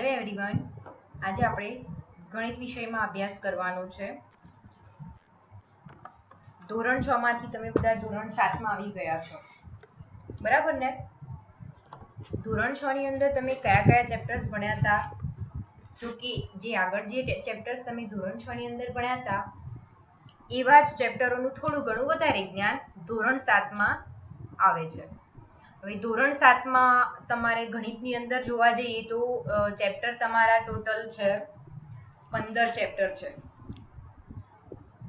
Hello everyone, આજે આપણે ગણિત વિષયમાં અભ્યાસ કરવાનો છે. ધોરણ 6 માંથી તમે બધા ધોરણ 7 માં આવી ગયા છો, બરાબર ને? ધોરણ 6 ની અંદર તમે કયા કયા ચેપ્ટર્સ ભણ્યા હતા? તો કે જે આગળ જે ચેપ્ટર્સ તમે ધોરણ 6 ની અંદર ભણ્યા હતા એવા જ ચેપ્ટરોનું થોડું ઘણું વધારે જ્ઞાન ધોરણ 7 માં આવે છે. હવે ધોરણ 7 માં તમારે ગણિતની અંદર જોવા જઈએ તો ચેપ્ટર તમારા ટોટલ છે 15 ચેપ્ટર છે.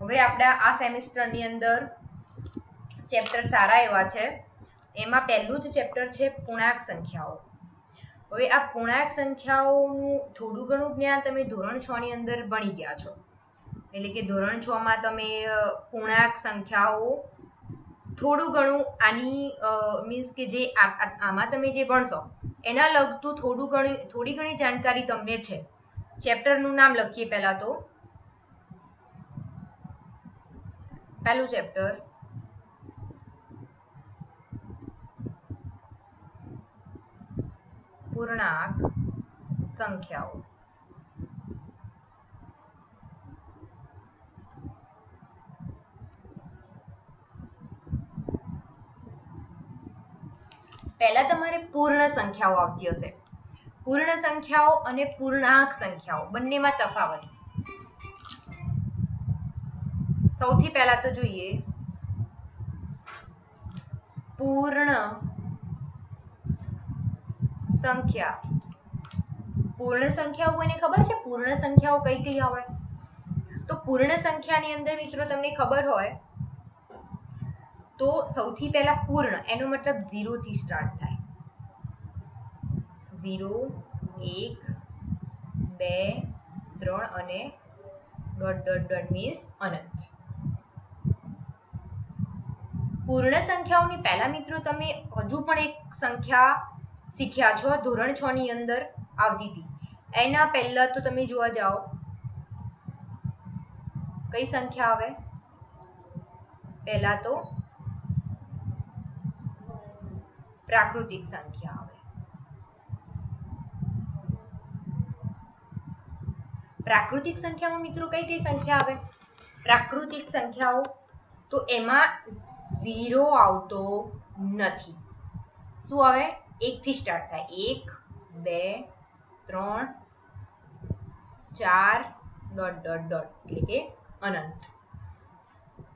હવે આપણા આ સેમિસ્ટરની અંદર ચેપ્ટર સારા એવા છે. એમાં પહેલું જ ચેપ્ટર છે પૂર્ણાંક સંખ્યાઓ. હવે આ પૂર્ણાંક સંખ્યાઓનું થોડું ઘણું જ્ઞાન તમે ધોરણ 6 ની અંદર ભણી ગયા છો. એટલે કે ધોરણ 6 માં તમે પૂર્ણાંક સંખ્યાઓ થોડું ઘણું આની મીન્સ કે જે આમાં તમે જે ભણશો એના લગતું થોડી ઘણી જાણકારી તમને છે. ચેપ્ટરનું નામ લખીએ. પહેલા તો પહેલું ચેપ્ટર પૂર્ણાંક સંખ્યાઓ. પહેલા તમારે પૂર્ણ સંખ્યાઓ આવતી હશે. પૂર્ણ સંખ્યાઓ અને પૂર્ણાંક સંખ્યાઓ બંનેમાં તફાવત. સૌથી પહેલા તો જોઈએ પૂર્ણ સંખ્યા. પૂર્ણ સંખ્યાઓ કોઈને ખબર છે? પૂર્ણ સંખ્યાઓ કઈ કઈ આવે? તો પૂર્ણ સંખ્યાની અંદર મિત્રો તમને ખબર હોય તો સૌથી પહેલા પૂર્ણ એનો મતલબ 0 થી સ્ટાર્ટ થાય. 0 1 2 3 અને ડોટ ડોટ ડોટ મીન્સ અનંત. પૂર્ણ સંખ્યાઓની પહેલા મિત્રો તમે હજુ પણ એક સંખ્યા શીખ્યા છો, ધોરણ 6 ની અંદર આવતી હતી. એના પહેલા તો તમે જોવા જાઓ કઈ સંખ્યા આવે? પહેલા તો પ્રાકૃતિક સંખ્યા આવે. પ્રાકૃતિક સંખ્યામાં મિત્રો કઈ કઈ સંખ્યા આવે? પ્રાકૃતિક સંખ્યાઓ તો એમાં 0 આવતો નથી. શું આવે? 1 થી સ્ટાર્ટ થાય. 1 2 3 4 ડોટ ડોટ ડોટ એટલે કે અનંત.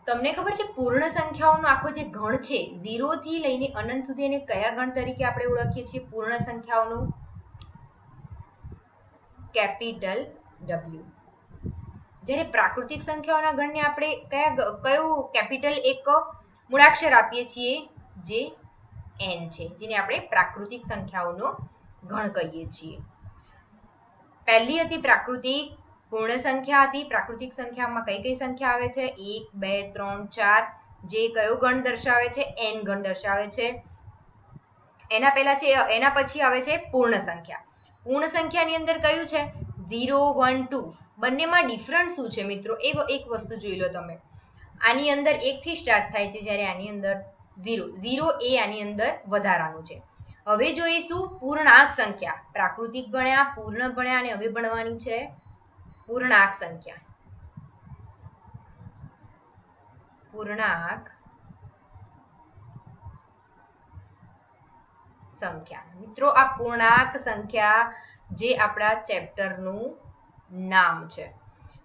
તમને ખબર છે પૂર્ણ સંખ્યાઓનો આખો જે ગણ છે 0 થી લઈને અનંત સુધી એને કયા ગણ તરીકે આપણે ઓળખીએ છીએ? પૂર્ણ સંખ્યાઓનું કેપિટલ W. જ્યારે પ્રાકૃતિક સંખ્યાઓના ગણને આપણે કયું કેપિટલ એક મૂળાક્ષર આપીએ છીએ જે n છે, જેને આપણે પ્રાકૃતિક સંખ્યાઓનો ગણ કહીએ છીએ. પહેલી હતી પ્રાકૃતિક. પૂર્ણ સંખ્યા હતી. પ્રાકૃતિક સંખ્યામાં કઈ કઈ સંખ્યા આવે છે? 1 2 3 4 જે કયો ગણ દર્શાવે છે? n ગણ દર્શાવે છે. એના પછી આવે છે પૂર્ણ સંખ્યા. પૂર્ણ સંખ્યાની અંદર કયું છે? 0 1 2. બંનેમાં ડિફરન્સ શું છે મિત્રો? એ એક વસ્તુ જોઈ લો તમે. આની અંદર 1 થી સ્ટાર્ટ થાય છે જ્યારે આની અંદર 0 એ આની અંદર વધારાનું છે. હવે જોઈશું પૂર્ણાંક સંખ્યા. પ્રાકૃતિક ભણ્યા, પૂર્ણ ભણ્યા અને હવે ભણવાની છે પૂર્ણાંક સંખ્યા. પૂર્ણાંક સંખ્યા. મિત્રો આ પૂર્ણાંક સંખ્યા જે આપણા ચેપ્ટરનું નામ છે.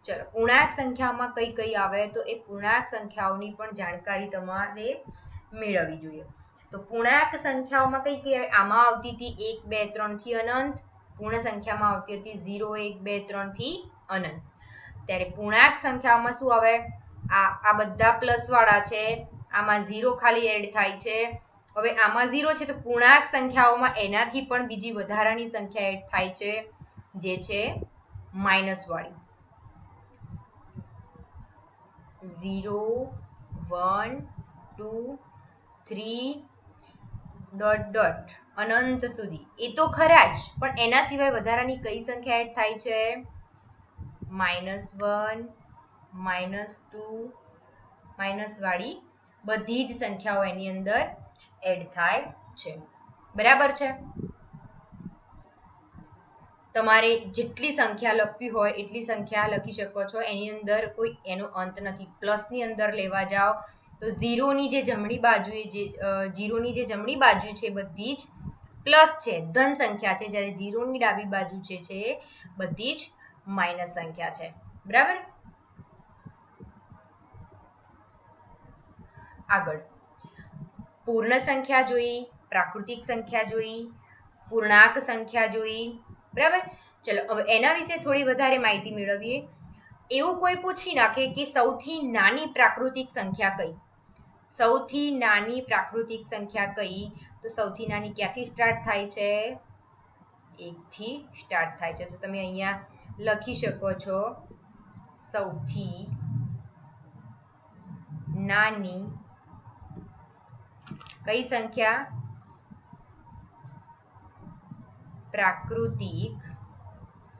ચલો, પૂર્ણાંક સંખ્યામાં કઈ કઈ આવે? તો એ પૂર્ણાંક સંખ્યાઓની પણ જાણકારી તમારે મેળવવી જોઈએ. તો પૂર્ણાંક સંખ્યાઓમાં કઈ કઈ આવે? આમાં આવતી હતી 1 2 3 થી અનંત. પૂર્ણ સંખ્યામાં આવતી હતી 0 1 2 3 થી અનંત. ત્યારે પૂર્ણાંક સંખ્યામાં શું આવે? આ બધા પ્લસ વાળા છે, આમાં 0 ખાલી એડ થાય છે. હવે આમાં 0 છે તો પૂર્ણાંક સંખ્યાઓમાં એનાથી પણ બીજી વધારાની સંખ્યા એડ થાય છે જે છે માઇનસ વાળી. 0 1 2 3 ડોટ ડોટ અનંત સુધી. એ તો ખરા જ, પણ એના સિવાય વધારાની કઈ સંખ્યા એડ થાય છે? -1 -2 માઇનસ વાળી બધી જ સંખ્યાઓ એની અંદર એડ થાય છે. બરાબર છે? તમારે જેટલી સંખ્યા લખવી હોય એટલી સંખ્યા લખી શકો છો. એની અંદર કોઈ એનો અંત નથી. પ્લસની અંદર લેવા જાઓ તો ઝીરોની જે જમણી બાજુ છે બધી જ પ્લસ છે, ધન સંખ્યા છે, જ્યારે ઝીરોની ડાબી બાજુ છે બધી જ માઇનસ સંખ્યા છે. બરાબર. આગળ પૂર્ણ સંખ્યા જોઈ, પ્રાકૃતિક સંખ્યા જોઈ, પૂર્ણાંક સંખ્યા જોઈ. બરાબર. ચલો હવે એના વિશે થોડી વધારે માહિતી મેળવીએ. એવું કોઈ પૂછી નાખે કે સૌથી નાની પ્રાકૃતિક સંખ્યા કઈ? સૌથી નાની પ્રાકૃતિક સંખ્યા કઈ? તો સૌથી નાની ક્યાંથી સ્ટાર્ટ થાય છે? 1 થી સ્ટાર્ટ થાય છે. તો તમે અહીંયા લખી શકો છો સૌથી નાની કઈ સંખ્યા? પ્રાકૃતિક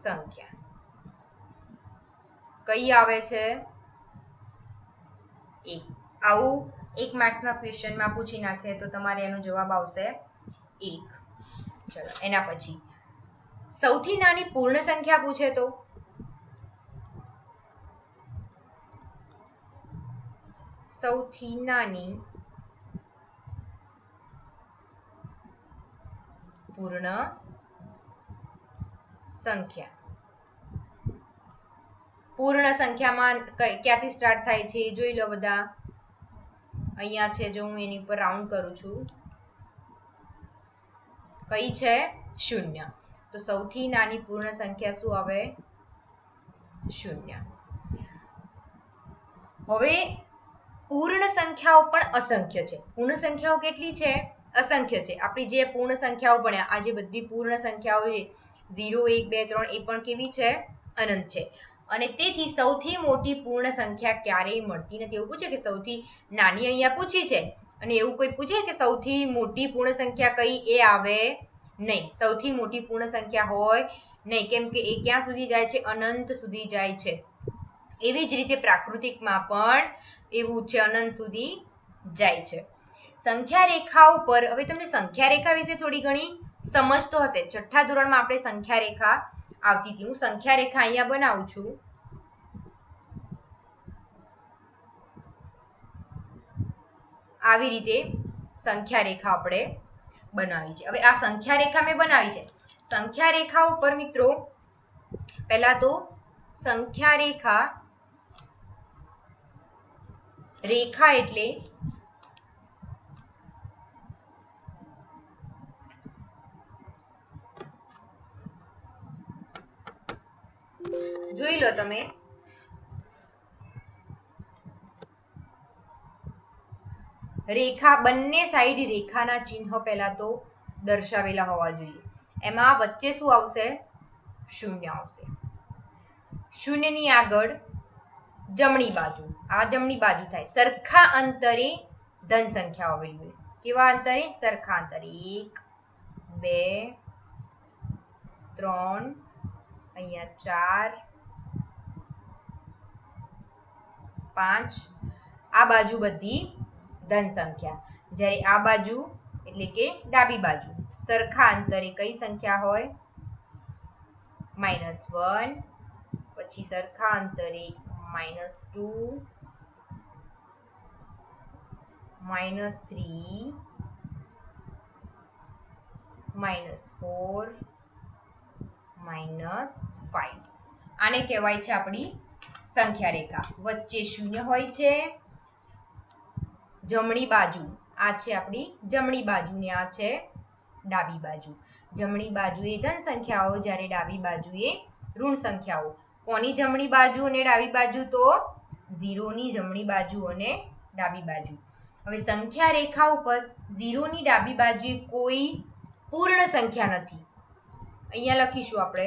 સંખ્યા. કઈ આવે છે? 1. આવું 1 માર્ક્સના ક્વેશ્ચનમાં પૂછી નાખે તો તમારે એનો જવાબ આવશે 1. ચલો એના પછી સૌથી નાની પૂર્ણ સંખ્યા પૂછે તો સૌથી નાની પૂર્ણ સંખ્યા. પૂર્ણ સંખ્યામાં ક્યાંથી સ્ટાર્ટ થાય છે જોઈ લો બધા. અહીંયા છે, જો હું એની ઉપર રાઉન્ડ કરું છું, કઈ છે? 0. તો સૌથી નાની પૂર્ણ સંખ્યા શું આવે? 0. હવે પૂર્ણ સંખ્યાઓ પણ અસંખ્ય છે. પૂર્ણ સંખ્યાઓ કેટલી છે? અસંખ્ય છે. આપણી જે પૂર્ણ સંખ્યાઓ ભણ્યા, આ જે બધી પૂર્ણ સંખ્યાઓ છે 0 1 2 3, એ પણ કેવી છે? અનંત છે. અને તેથી સૌથી મોટી પૂર્ણ સંખ્યા ક્યારેય મળતી નથી. એવું પૂછે કે સૌથી નાની અહીંયા પૂછી છે, અને એવું કોઈ પૂછે કે સૌથી મોટી પૂર્ણ સંખ્યા કઈ? એ આવે નહીં. સૌથી મોટી પૂર્ણ સંખ્યા હોય નહીં, કેમ કે એ ક્યાં સુધી જાય છે? અનંત સુધી જાય છે. એવી જ રીતે પ્રાકૃતિકમાં પણ એવું છે, અનંત સુધી જાય છે. સંખ્યા રેખાઓ પર, હવે તમને સંખ્યા રેખા વિશે થોડી ઘણી સમજ તો હશે. 6થા ધોરણમાં આપણે સંખ્યા રેખા આવતી હતી. હું સંખ્યા રેખા અહીંયા બનાવું છું. આવી રીતે સંખ્યા રેખા આપણે બનાવી છે. હવે આ સંખ્યા રેખા મેં બનાવી છે. સંખ્યા રેખા ઉપર મિત્રો પહેલા તો સંખ્યા રેખા, રેખા એટલે જોઈ લો તમે, રેખા બંને સાઈડ રેખાના ચિહ્ન પહેલા તો દર્શાવેલા હોવા જોઈએ. એમાં વચ્ચે શું આવશે? 0 આવશે. 0 ની આગળ જમણી બાજુ, આ જમણી બાજુ થાય. સરખા અંતરે ધન સંખ્યાઓ આવેલી હોય. કેવા અંતરે? સરખા અંતરે. 1 2 3, અહીંયા 4 5. આ બાજુ બધી ધન સંખ્યા. જ્યારે આ બાજુ એટલે કે ડાબી બાજુ સરખા અંતરે કઈ સંખ્યા હોય? -1. પછી સરખા અંતરે -2 -3 -4 -5. આને કહેવાય છે આપણી સંખ્યા રેખા. વચ્ચે 0 હોય છે. જમણી બાજુ આ છે આપણી જમણી બાજુ ને આ છે ડાબી બાજુ. જમણી બાજુ એ ધન સંખ્યાઓ, જ્યારે ડાબી બાજુ એ ઋણ સંખ્યાઓ. કોની જમણી બાજુ અને ડાબી બાજુ? તો 0 ની જમણી બાજુ અને ડાબી બાજુ. હવે સંખ્યા રેખા ઉપર 0 ની ડાબી બાજુએ કોઈ પૂર્ણ સંખ્યા નથી. અહીંયા લખીશું આપણે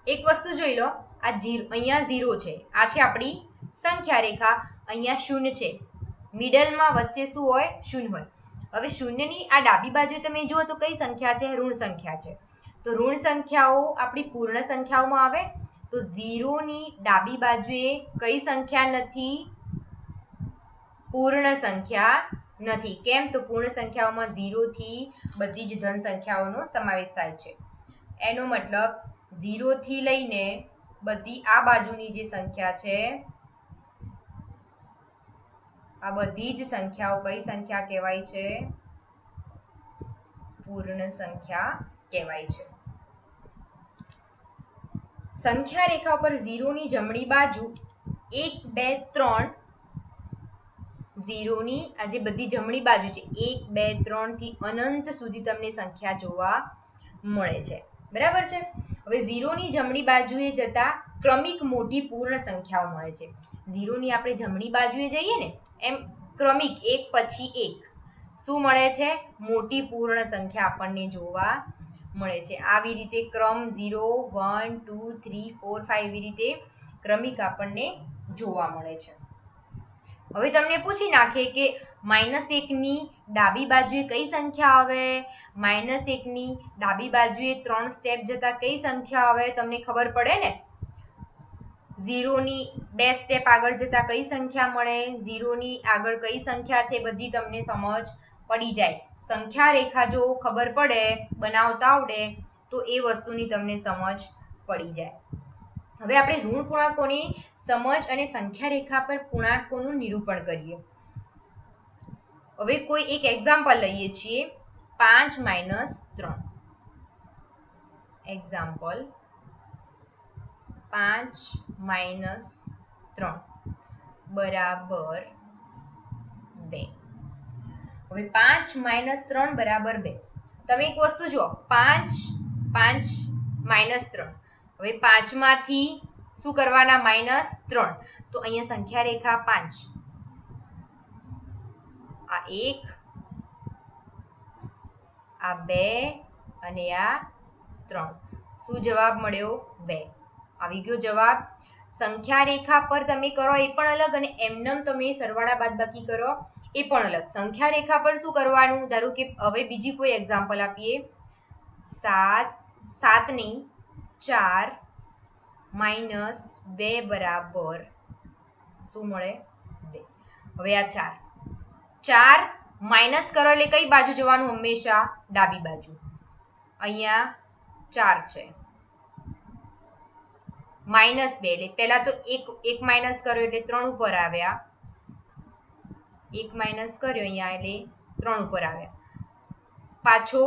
એક વસ્તુ જોઈ લો. આ 0, અહીંયા 0 છે. આ છે આપણી સંખ્યા રેખા. અહીંયા 0 છે. મિડલમાં વચ્ચે શું હોય? 0 હોય. હવે 0 ની આ ડાબી બાજુ તમે જુઓ તો કઈ સંખ્યા છે? ઋણ સંખ્યા છે. તો ઋણ સંખ્યાઓ આપણી પૂર્ણ સંખ્યાઓમાં આવે, તો 0 ની ડાબી બાજુએ કઈ સંખ્યા નથી? પૂર્ણ સંખ્યા નથી. કેમ? તો પૂર્ણ સંખ્યાઓમાં 0 થી બધી જ ધન સંખ્યાઓનો સમાવેશ થાય છે. એનો મતલબ 0 થી લઈને બધી આ બાજુની જે સંખ્યા છે, આ બધી જ સંખ્યાઓ કઈ સંખ્યા કહેવાય છે? પૂર્ણ સંખ્યા કહેવાય છે. સંખ્યા રેખા પર 0 ની જમણી બાજુ 1 2 3, 0 ની આ જે બધી જમણી બાજુ છે 1 2 3 થી અનંત સુધી તમને સંખ્યા જોવા મળે છે. બરાબર છે. હવે 0 ની જમણી બાજુએ જતા ક્રમિક મોટી પૂર્ણ સંખ્યાઓ મળે છે. 0 ની આપણે જમણી બાજુએ જઈએ ને એમ ક્રમિક એક પછી એક શું મળે છે? મોટી પૂર્ણ સંખ્યા આપણને જોવા મળે છે. આવી રીતે ક્રમ 0 1 2 3 4 5 એવી રીતે ક્રમિક આપણને જોવા મળે છે. હવે તમને પૂછી નાખે કે -1 ની ડાબી બાજુએ કઈ સંખ્યા આવે? -1 ની ડાબી બાજુએ 3 સ્ટેપ જતા કઈ સંખ્યા આવે? તમને ખબર પડે ને. 0 ની 2 સ્ટેપ આગળ જતા કઈ સંખ્યા મળે? 0 ની આગળ કઈ સંખ્યા છે બધી તમને સમજ પડી જાય. સંખ્યા રેખા જો ખબર પડે, બનાવતા આવડે તો એ વસ્તુની તમને સમજ પડી જાય. હવે આપણે ઋણ પૂર્ણાંકોની સમજ અને સંખ્યા રેખા પર પૂર્ણાંકોનું નિરૂપણ કરીએ. હવે કોઈ એક એક્ઝામ્પલ લઈએ છીએ. 5 - 3. એક્ઝામ્પલ 5 - 3 બરાબર 2. હવે 5 - 3 બરાબર 2. તમે એક વસ્તુ જુઓ, 5 5 - 3. હવે 5 માંથી શું કરવાના? -3. તો અહીંયા સંખ્યા રેખા 5, આ 1, આ 2 અને આ 3. શું જવાબ મળ્યો? 2. આવી ગયો જવાબ. સંખ્યા રેખા પર તમે કરો એ પણ અલગ અને એમનેમ તમે સરવાળા બાદબાકી કરો એ પણ અલગ. સંખ્યા રેખા પર શું કરવાનું? ધારો કે હવે બીજી કોઈ એક્ઝામ્પલ આપીએ. 7 ની 4 - 2 બરાબર શું મળે? 2. હવે આ 4 માઇનસ કરો એટલે કઈ બાજુ જવાનું? હંમેશા ડાબી બાજુ. અહીંયા 4 છે, -2 એટલે પહેલા તો એક માઇનસ કર્યો એટલે 3 ઉપર આવ્યા. એક માઇનસ કર્યો અહીંયા એટલે 3 ઉપર આવ્યા. પાછો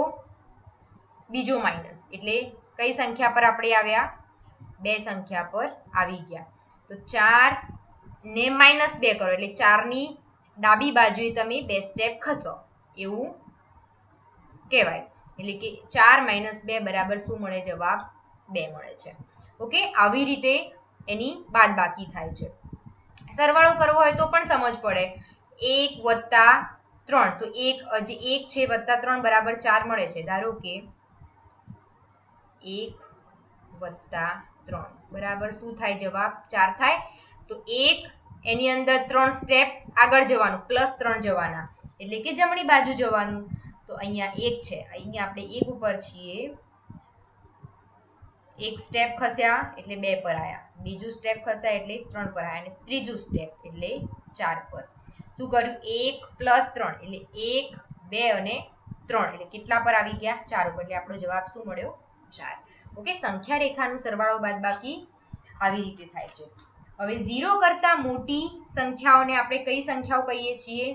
બીજો માઇનસ એટલે કઈ સંખ્યા પર આપણે આવ્યા? 2 સંખ્યા પર આવી ગયા. તો 4 ને -2 કરો એટલે 4 ની ડાબી બાજુએ તમે 2 સ્ટેપ ખસો એવું કહેવાય. એટલે કે 4 - 2 બરાબર શું મળે? જવાબ 2 મળે છે. ઓકે, આવી રીતે એની બાદબાકી થાય છે. સરવાળો કરવો હોય તો પણ સમજ પડે. 1 + 3 તો 1 છે +3 બરાબર 4 મળે છે. ધારો કે 1 + 3 બરાબર શું થાય? જવાબ 4 થાય. તો 1 એની અંદર 3 સ્ટેપ આગળ જવાનું, +3 જવાના એટલે કે જમણી બાજુ જવાનું. તો અહીંયા 1 છે, અહીંયા આપણે 1 ઉપર છીએ. એક સ્ટેપ ખસ્યા એટલે 2 પર આવ્યા, બીજું સ્ટેપ ખસ્યા એટલે 3 પર આવ્યા અને ત્રીજું સ્ટેપ એટલે 4 પર. શું કર્યું? 1 + 3 એટલે 1 2 અને 3 એટલે કેટલા પર આવી ગયા? 4 ઉપર. એટલે આપણો જવાબ શું મળ્યો? 4. ઓકે, સંખ્યા રેખાનું સરવાળો બાદબાકી આવી રીતે થાય છે. હવે 0 કરતા મોટી સંખ્યાઓને આપણે કઈ સંખ્યાઓ કહીએ છીએ?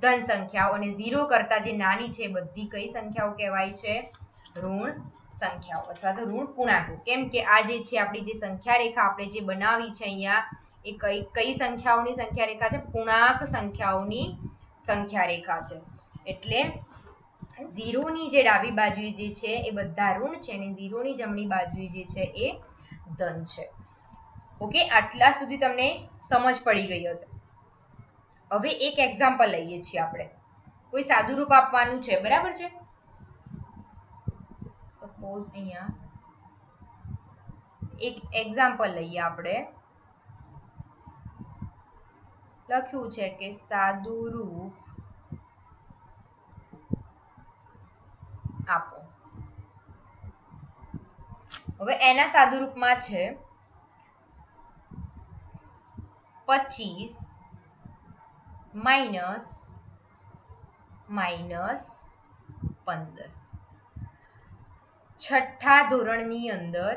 ધન સંખ્યાઓ. અને 0 કરતા જે નાની છે બધી કઈ સંખ્યાઓ કહેવાય છે? ઋણ સંખ્યાઓ અથવા તો ઋણ પૂર્ણાંકો. કેમ કે આ જે છે આપણી જે સંખ્યા રેખા આપણે જે બનાવી છે અહીંયા એ કઈ સંખ્યાઓની સંખ્યા રેખા છે? પૂર્ણાંક સંખ્યાઓની સંખ્યા રેખા છે. એટલે 0 ની જે ડાબી બાજુએ જે છે એ બધા ઋણ છે અને 0 ની જમણી બાજુએ જે છે એ ધન છે. ઓકે, આટલા સુધી તમને સમજ પડી ગઈ હશે. હવે એક એક્ઝામ્પલ લઈએ છીએ આપણે. કોઈ સાદું રૂપ આપવાનું છે, બરાબર છે? સપોઝ અહીંયા એક એક્ઝામ્પલ લઈએ આપણે. લખ્યું છે કે સાદું રૂપ આપો. હવે એના સાદું રૂપમાં છે 25 માઇનસ 15. છઠ્ઠા ધોરણની અંદર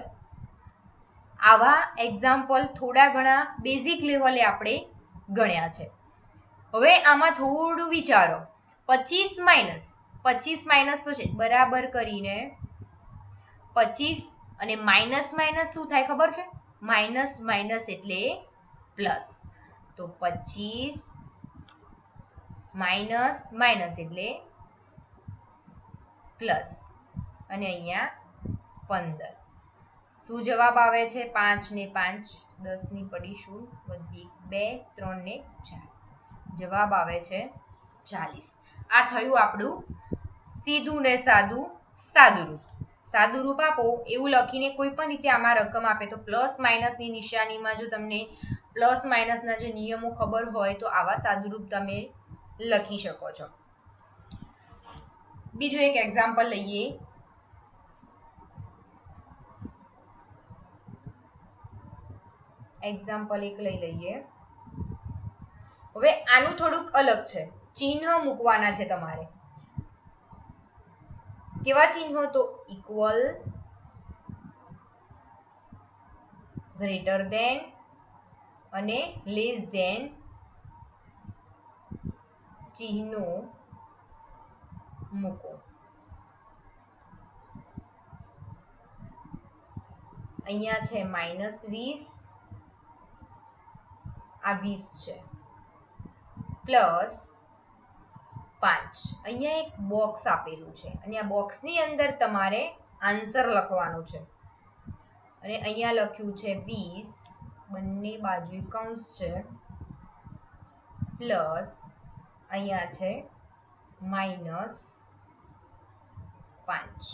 આવા એક્ઝામ્પલ થોડા ઘણા બેઝિક લેવલે આપણે ગણ્યા છે. હવે આમાં થોડું વિચારો. 25 માઇનસ તો છે બરાબર કરીને 25 અને માઇનસ માઇનસ શું થાય ખબર છે? માઇનસ માઇનસ એટલે પ્લસ. તો 25 માઇનસ માઇનસ એટલે પ્લસ અને અહીંયા 15. શું જવાબ આવે છે? 5 ને 5 10 ની પડીશું વધી 2 3 ને 4. જવાબ આવે છે 40. આ થયું આપણું સીધું ને સાદું રૂપ. સાદું રૂપ આપો એવું લખીને કોઈ પણ રીતે આમાં રકમ આપે તો પ્લસ માઇનસ ની નિશાનીમાં જો તમને પ્લસ માઇનસ ના જે નિયમો ખબર હોય તો આવા સાદું રૂપ તમે લખી શકો છો. બીજું એક એક્ઝામ્પલ લઈએ. એક્ઝામ્પલ એક લઈ લઈએ. હવે આનું થોડુંક અલગ છે. ચિહ્ન મૂકવાના છે તમારે. કેવા ચિહ્નો? તો ઇક્વલ, ગ્રેટર ધેન અને લેસ ધેન ચિહ્નો મૂકો. અહીંયા છે -20, આ 20 છે, પ્લસ 5. અહીંયા એક બોક્સ આપેલું છે અને આ બોક્સની અંદર તમારે આન્સર લખવાનો છે અને અહીંયા લખ્યું છે 20, બંને બાજુ કૌંસ છે, પ્લસ અહીંયા છે -5.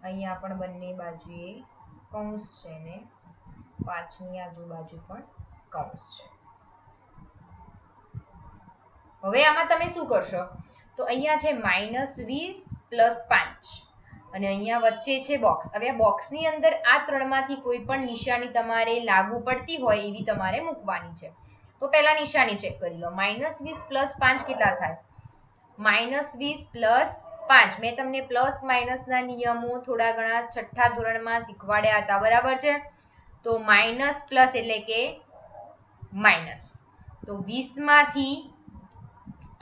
અહીંયા પણ બંને બાજુએ કૌંસ છે ને 5 ની આજુબાજુ પણ કૌંસ છે. હવે આમાં તમે શું કરશો? તો અહીંયા છે -20 પ્લસ 5 અને અહીંયા વચ્ચે છે બોક્સ. હવે આ બોક્સની અંદર આ ત્રણમાંથી કોઈ પણ નિશાની તમારે લાગુ પડતી હોય એવી તમારે મૂકવાની છે. તો પહેલા નિશાની ચેક કરી લો. -20 પ્લસ 5 કેટલા થાય? -20 પ્લસ 5. મેં તમને પ્લસ માઇનસના નિયમો થોડા ઘણા છઠ્ઠા ધોરણમાં શીખવાડ્યા હતા, બરાબર છે? તો માઇનસ પ્લસ એટલે કે માઇનસ. તો 20 માંથી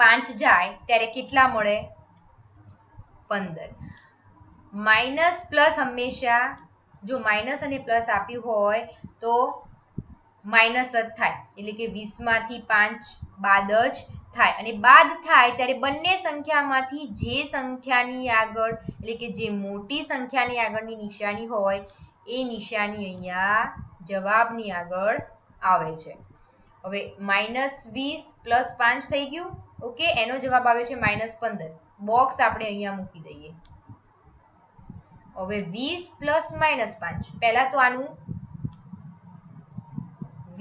5 જાય ત્યારે કેટલા મળે? 15. માઇનસ પ્લસ હંમેશા જો માઇનસ અને પ્લસ આપ્યું હોય તો માઇનસ જ થાય, એટલે કે 20 માંથી 5 બાદ જ થાય અને બાદ થાય ત્યારે બંને સંખ્યામાંથી જે સંખ્યાની આગળ એટલે કે જે મોટી સંખ્યાની આગળની નિશાની હોય એ નિશાની અહીંયા જવાબની આગળ આવે છે. હવે -20 પ્લસ 5 થઈ ગયું. ઓકે, એનો જવાબ આવે છે -15. બોક્સ આપણે અહીંયા મૂકી દઈએ. હવે 20 પ્લસ -5. પહેલા તો આનું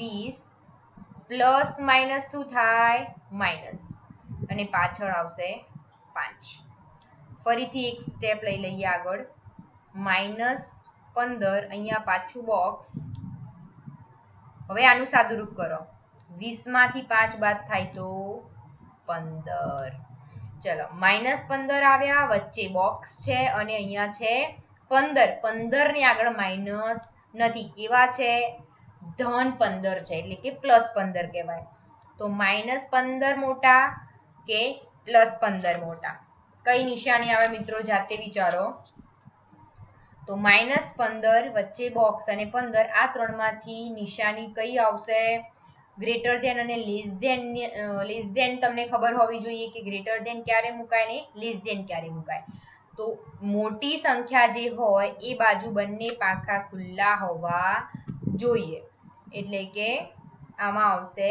20 પ્લસ માઇનસ શું થાય? માઇનસ અને પાછળ આવશે 5. ફરીથી એક સ્ટેપ લઈ લઈએ આગળ. -15 અહીંયા પાછું બોક્સ. હવે આનું સાદુરૂપ કરો. 20 માંથી 5 બાદ થાય તો 15. ચલો, -15 આવ્યા, વચ્ચે બોક્સ છે અને અહીંયા છે 15. 15 ની આગળ માઇનસ નથી, કેવા છે? ધન 15 છે, એટલે કે +15 કહેવાય. તો -15 મોટા કે +15 મોટા? કઈ નિશાની આવે મિત્રો? જાતે વિચારો. તો -15 વચ્ચે બોક્સ અને 15, આ ત્રણમાંથી નિશાની કઈ આવશે? ગ્રેટર ધેન અને લેસ ધેન તમને ખબર હોવી જોઈએ કે ગ્રેટર ધેન ક્યારે મુકાય ને લેસ ધેન ક્યારે મુકાય. તો મોટી સંખ્યા જે હોય એ બાજુ બંને પાંખા ખુલ્લા હોવા જોઈએ, એટલે કે આમાં આવશે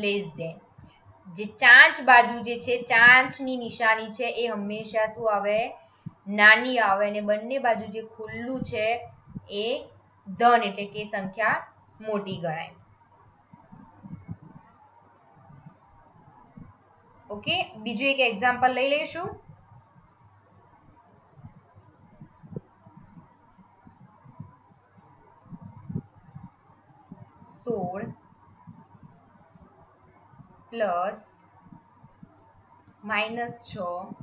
લેસ ધેન. જે ચાંચ બાજુ જે છે, ચાંચની નિશાની છે એ હંમેશા શું આવે? નાની આવે અને બંને બાજુ જે ખુલ્લું છે એ ધન એટલે કે સંખ્યા મોટી ગણાય. ઓકે, બીજું એક એક્ઝામ્પલ લઈ લઈશું. 16 પ્લસ -6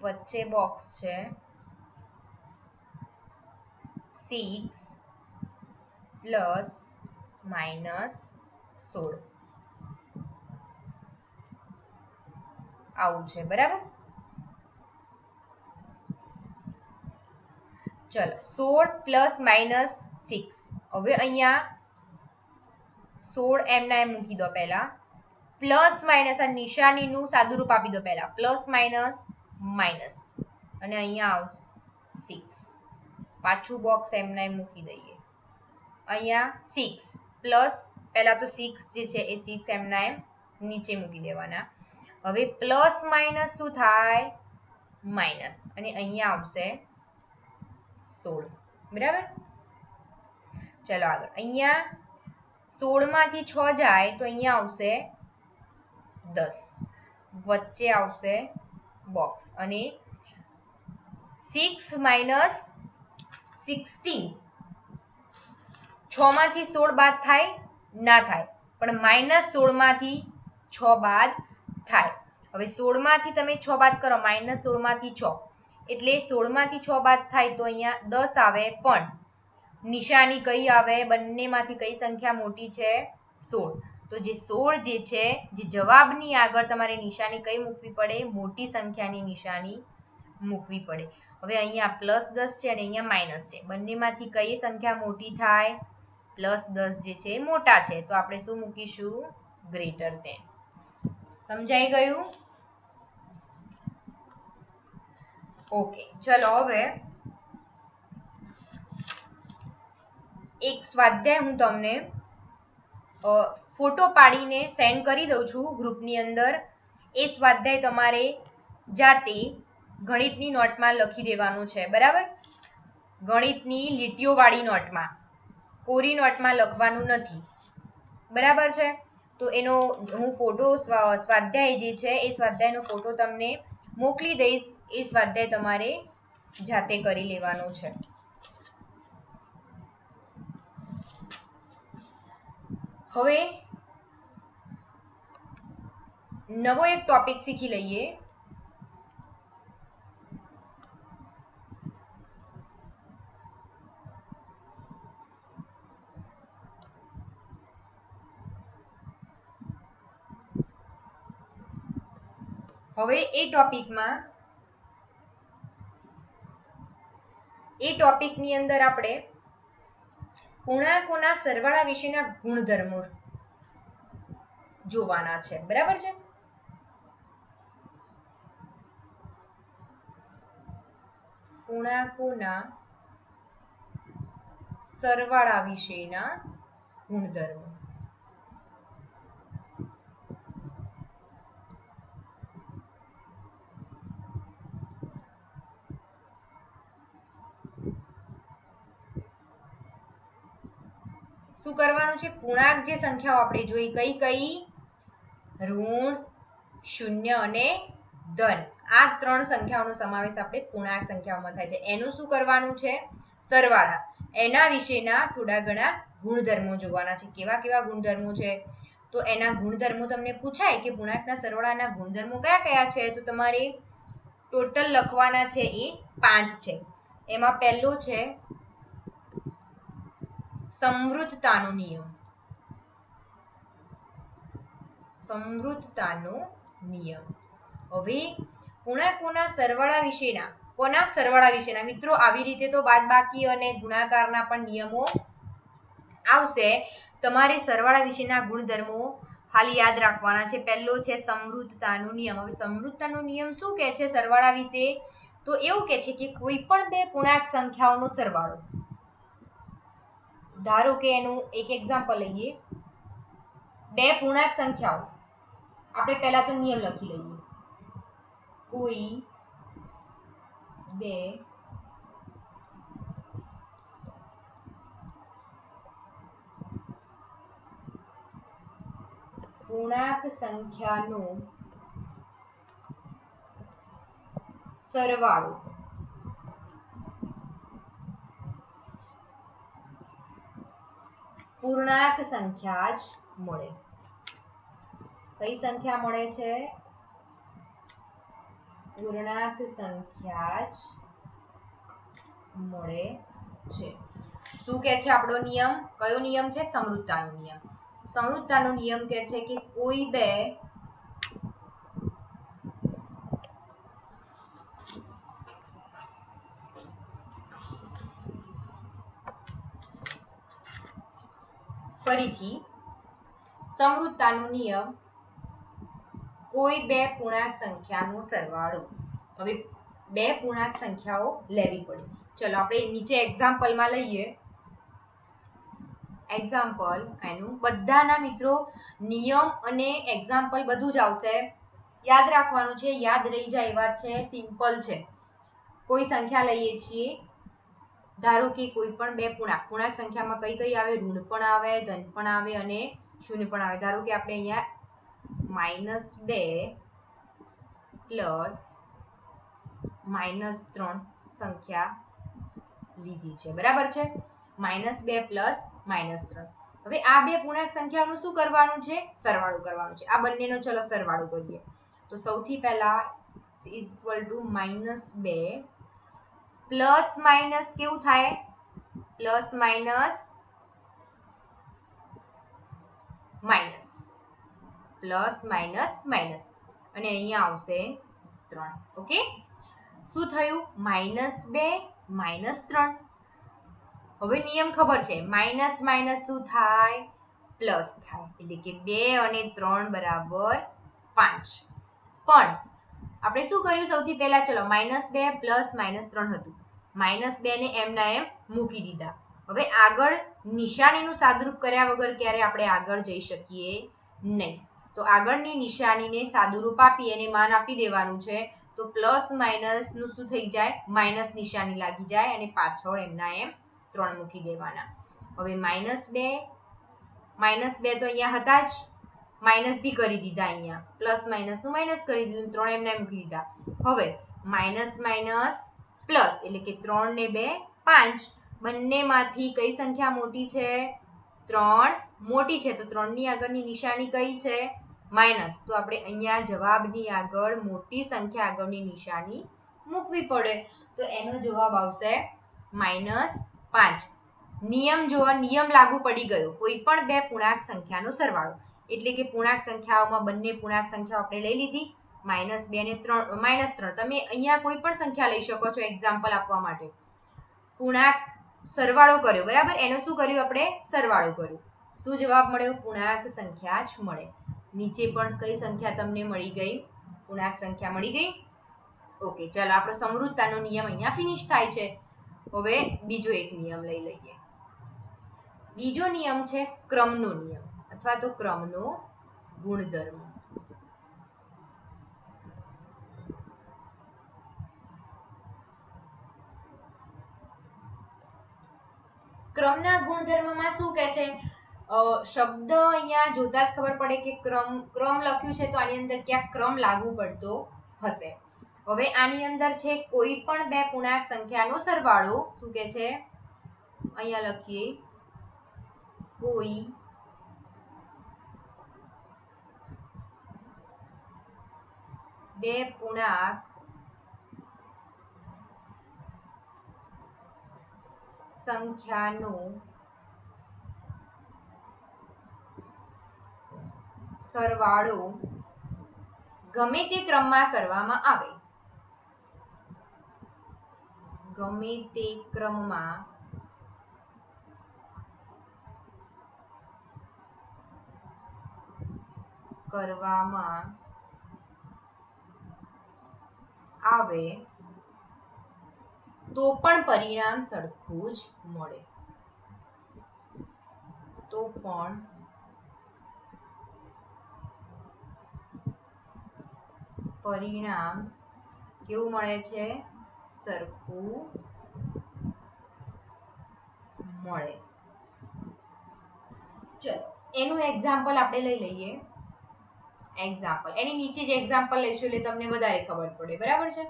વચ્ચે બોક્સ છે 6 પ્લસ -16 આવું છે બરાબર. ચલો 16 પ્લસ -6 હવે અહીંયા 16 એમ ના એમ મૂકી દો પહેલા પ્લસ માઇનસ આ નિશાનીનું સાદું રૂપ આપી દો પહેલા પ્લસ માઇનસ માઇનસ અને અહીંયા આવશે 6 પાછું બોક્સ એમ ના એમ મૂકી દઈએ અહીંયા 6 પ્લસ પહેલા તો 6 જે છે એ 6 એમ ના એમ નીચે મૂકી દેવાના હવે પ્લસ માઇનસ શું થાય માઇનસ અને અહીંયા આવશે 16 બરાબર. ચલો આગળ અહીંયા 16 માંથી 6 જાય તો અહીંયા આવશે 10 વચ્ચે આવશે બોક્સ અને 6 માઇનસ 16 6 માંથી 16 બાદ થાય ના થાય પણ -16 માંથી 6 બાદ થાય. હવે 16 માંથી તમે 6 બાદ કરો -16 માંથી 6 એટલે 16 માંથી 6 બાદ થાય તો અહીંયા 10 આવે પણ નિશાની કઈ આવે બંનેમાંથી કઈ સંખ્યા મોટી છે 16 તો જે 16 જે છે જે જવાબની આગળ તમારે નિશાની કઈ મૂકવી પડે મોટી સંખ્યાની નિશાની મૂકવી પડે. હવે અહીંયા +10 છે અને અહીંયા માઇનસ છે બંનેમાંથી કઈ સંખ્યા મોટી થાય +10 જે છે મોટા છે તો આપણે શું મૂકીશું ગ્રેટર ધેન. સમજાઈ ગયું? ઓકે ચલો હવે એક સ્વાધ્યાય હું તમને ફોટો પાડીને સેન્ડ કરી દઉં છું ગ્રુપની અંદર. એ સ્વાધ્યાય તમારે જાતે ગણિતની નોટમાં લખી દેવાનું છે બરાબર. ગણિતની લીટીઓવાળી નોટમાં કોરી નોટમાં લખવાનું નથી બરાબર છે. તો એનો હું ફોટો સ્વાધ્યાય જે છે એ સ્વાધ્યાયનો ફોટો તમને મોકલી દઈશ. એ સ્વાધ્યાય તમારે જાતે કરી લેવાનો છે. હવે નવો એક ટોપિક શીખી લઈએ. હવે એ ટોપિકની અંદર આપણે પૂર્ણાંકોના સરવાળા વિશેના ગુણધર્મો જોવાના છે બરાબર છે. પૂર્ણાંકોના સરવાળા વિશેના ગુણધર્મો. શું કરવાનું છે પૂર્ણાંક જે સંખ્યાઓ આપણે જોઈ કઈ કઈ ઋણ શૂન્ય અને ધન આ ત્રણ સંખ્યાઓનો સમાવેશ આપણે પૂર્ણાંક સંખ્યાઓમાં થાય છે. એનું શું કરવાનું છે સરવાળા. એના વિશેના થોડા ઘણા ગુણધર્મો જોવાના છે. કેવા કેવા ગુણધર્મો છે તો એના ગુણધર્મો તમને પૂછાય કે પૂર્ણાંકના સરવાળાના ગુણધર્મો કયા કયા છે તો તમારે ટોટલ લખવાના છે એ 5 છે. એમાં પહેલો છે સમૃદ્ધતાનો નિયમ. સમૃદ્ધતાનો નિયમ. હવે પૂર્ણાંકોના સરવાળા વિશેના કોના સરવાળા વિશેના મિત્રો આવી રીતે તો બાદબાકી અને ગુણાકારના પણ નિયમો આવશે. તમારે સરવાળા વિશેના ગુણધર્મો ખાલી યાદ રાખવાના છે. પહેલો છે સમૃદ્ધતાનો નિયમ. હવે સમૃદ્ધતાનો નિયમ શું કહે છે સરવાળા વિશે તો એવું કહે છે કે કોઈ પણ બે પૂર્ણાંક સંખ્યાઓનો સરવાળો ધારો કે એનું એક એક્ઝામ્પલ લઈએ. બે પૂર્ણાંક સંખ્યાઓ આપણે પહેલા તો નિયમ લખી લઈએ. કોઈ બે પૂર્ણાંક સંખ્યાનો સરવાળો પૂર્ણાંક સંખ્યા જ મળે. કઈ સંખ્યા મળે છે? પૂર્ણાંક સંખ્યા જ મળે છે. શું કે છે આપણો નિયમ? કયો નિયમ છે? સમરૂપતાનો નિયમ. સમરૂપતાનો નિયમ કહે છે કે કોઈ બે ફરીથી સમરૂપતાનો નિયમ કોઈ બે પૂર્ણાંક સંખ્યાનો સરવાળો. હવે બે પૂર્ણાંક સંખ્યાઓ લેવી પડે. ચલો આપણે નીચે એક્ઝામ્પલમાં લઈએ. એક્ઝામ્પલ એનું બધાના મિત્રો નિયમ અને એક્ઝામ્પલ બધું જ આવશે. યાદ રાખવાનું છે, યાદ રહી જાય એ વાત છે. સિમ્પલ છે. કોઈ સંખ્યા લઈએ છીએ, ધારો કે કોઈ પણ બે પૂર્ણાંક સંખ્યામાં કઈ કઈ આવે? ઋણ પણ આવે, ધન પણ આવે અને શૂન્ય પણ આવે. ધારો કે આપણે અહીંયા -2 + -3 સંખ્યા લીધી છે, બરાબર છે? -2 + -3. હવે આ બે પૂર્ણાંક સંખ્યાઓનું શું કરવાનું છે? સરવાળો કરવાનો છે. આ બંનેનો ચલો સરવાળો કરીએ. તો સૌથી પહેલા -2 પ્લસ માઇનસ કેવું થાય? Plus minus minus, plus minus minus, અને અહીંયા આવશે 3. ઓકે, શું થયું? -2 -3. હવે નિયમ ખબર છે, માઇનસ માઇનસ શું થાય? પ્લસ થાય. એટલે કે 2 અને 3 બરાબર 5. પણ આપણે શું કર્યું? સૌથી પહેલા ચલો -2 + -3 હતું. -2 ને એમના એમ મૂકી દીધા. હવે આગળ નિશાનીનું સાદુરૂપ કર્યા વગર ક્યારે આપણે આગળ જઈ શકીએ નહીં. તો આગળની નિશાનીને સાદુરૂપ આપી અને માન આપી દેવાનું છે. તો પ્લસ માઇનસ નું શું થઈ જાય? માઇનસ નિશાની લાગી જાય અને પાછળ એમના એમ 3 મૂકી દેવાના. હવે -2 તો અહીંયા હતા જ, માઇનસ બી કરી દીધા. અહીંયા પ્લસ માઇનસ નું માઇનસ કરી દીધું, 3 એમના મૂકી દીધા. હવે માઇનસ માઇનસ પ્લસ એટલે કે 3 ને 2 5. બંનેમાંથી કઈ સંખ્યા મોટી છે? 3 મોટી છે. તો 3 ની આગળની નિશાની કઈ છે? માઇનસ. તો આપણે અહીંયા જવાબની આગળ મોટી સંખ્યા આગળની નિશાની મૂકવી પડે. તો એનો જવાબ આવશે -5. નિયમ જોવા, નિયમ લાગુ પડી ગયો. કોઈ પણ બે પૂર્ણાંક સંખ્યાનો સરવાળો એટલે કે પૂર્ણાંક સંખ્યાઓમાં બંને પૂર્ણાંક સંખ્યાઓ આપણે લઈ લીધી, -2 ને 3. તમે અહીંયા કોઈ પણ સંખ્યા લઈ શકો છો એક્ઝામ્પલ આપવા માટે. પૂર્ણાંક સરવાળો કર્યો, બરાબર? એનો શું કર્યું આપણે? સરવાળો કર્યો. શું જવાબ મળ્યો? પૂર્ણાંક સંખ્યા જ મળે. નીચે પણ કઈ સંખ્યા તમને મળી ગઈ? પૂર્ણાંક સંખ્યા મળી ગઈ. ઓકે, ચાલો આપણો સમરૂપતાનો નિયમ અહીંયા ફિનિશ થાય છે. હવે બીજો એક નિયમ લઈ લઈએ. બીજો નિયમ છે ક્રમનો નિયમ અથવા તો ક્રમનો ગુણધર્મ. ક્રમના ગુણધર્મમાં શું કહે છે? શબ્દ અહીંયા જોતા જ ખબર પડે કે ક્રમ લખ્યું છે, તો આની અંદર ક્યાંક ક્રમ લાગુ પડતો હશે. હવે આની અંદર છે કોઈ પણ બે પૂર્ણાંક સંખ્યાનો સરવાળો. શું કે છે? અહીંયા લખીએ, કોઈ બે પૂર્ણાંક સંખ્યાનો સરવાળો ગમે તે ક્રમમાં કરવામાં આવે, ગમે તે ક્રમમાં કરવામાં આવે તો પણ પરિણામ સરખું જ મળે. તો પણ પરિણામ કેવું મળે છે? સરખું મળે. ચલો એનું એક્ઝામ્પલ આપણે લઈ લઈએ. એક્ઝામ્પલ એની નીચે જ એક્ઝામ્પલ લઈશું એટલે તમને વધારે ખબર પડે, બરાબર છે?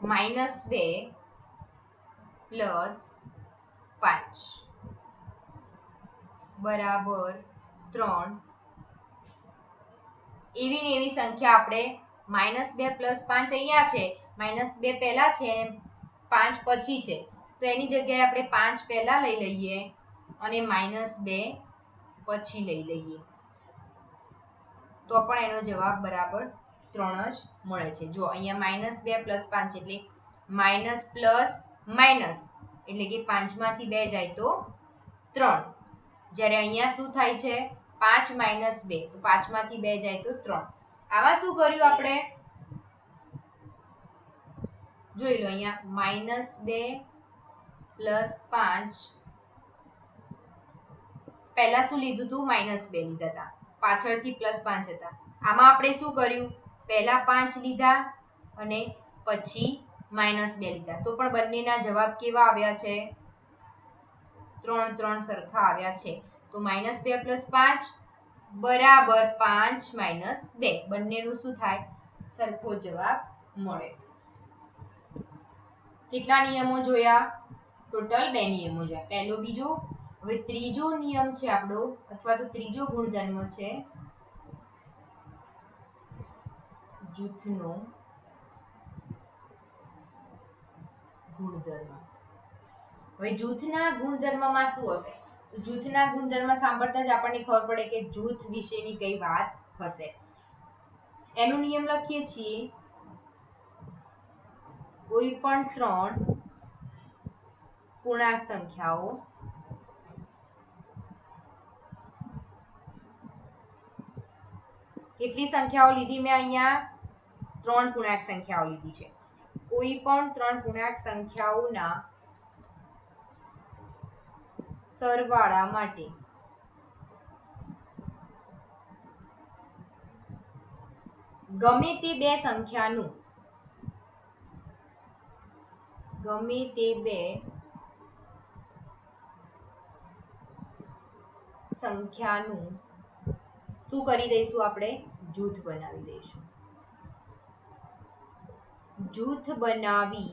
-2 પ્લસ 5 બરાબર 3. એવી ને એવી સંખ્યા આપણે -2 પ્લસ 5 અહીંયા છે, -2 પહેલા છે અને 5 પછી છે, તો એની જગ્યાએ આપણે 5 પહેલા લઈ લઈએ અને -2 પછી લઈ લઈએ, તો પણ એનો જવાબ બરાબર 3 જ મળે છે. જો અહીંયા -2 પ્લસ 5 એટલે માઇનસ પ્લસ માઇનસ, એટલે કે 5 માંથી 2 જાય તો 3. જ્યારે અહીંયા શું થાય છે 5 - 2, તો 5 માંથી 2 જાય તો 3. આમાં શું કર્યું આપણે જોઈ લો, અહીંયા -2 પ્લસ 5 પહેલા શું લીધું હતું -2 લીધા હતા, પાછળથી +5 હતા. આમાં આપણે શું કર્યું પહેલા 5 લીધા અને પછી -2 લીધા, તો પણ બંનેના જવાબ કેવા આવ્યા છે 3 3 સરખા આવ્યા છે. તો -2 પ્લસ 5 બરાબર 5 - 2, બંનેનું શું થાય સરખો જવાબ મળે. કેટલા નિયમો જોયા? ટોટલ 2 નિયમો જોયા, પહેલો બીજો. હવે ત્રીજો નિયમ છે આપણો, અથવા તો ત્રીજો ગુણધર્મ છે જૂથનો ગુણધર્મ. હવે જૂથના ગુણધર્મમાં શું હશે? જૂથના ગુણધર્મ સાંભળતા જ આપણને ખબર પડે કે જૂથ વિશેની કઈ વાત હશે. એનો નિયમ લખીએ છીએ, કોઈ પણ 3 પૂર્ણાંક સંખ્યાઓ કેટલી સંખ્યાઓ લીધી મેં અહીંયા 3 પૂર્ણાંક સંખ્યાઓ લીધી છે. કોઈ પણ 3 પૂર્ણાંક સંખ્યાઓના સરવાળા માટે ગમે તે બે સંખ્યાનું શું કરી દઈશું આપણે જૂથ બનાવી દઈશું. જૂથ બનાવેલ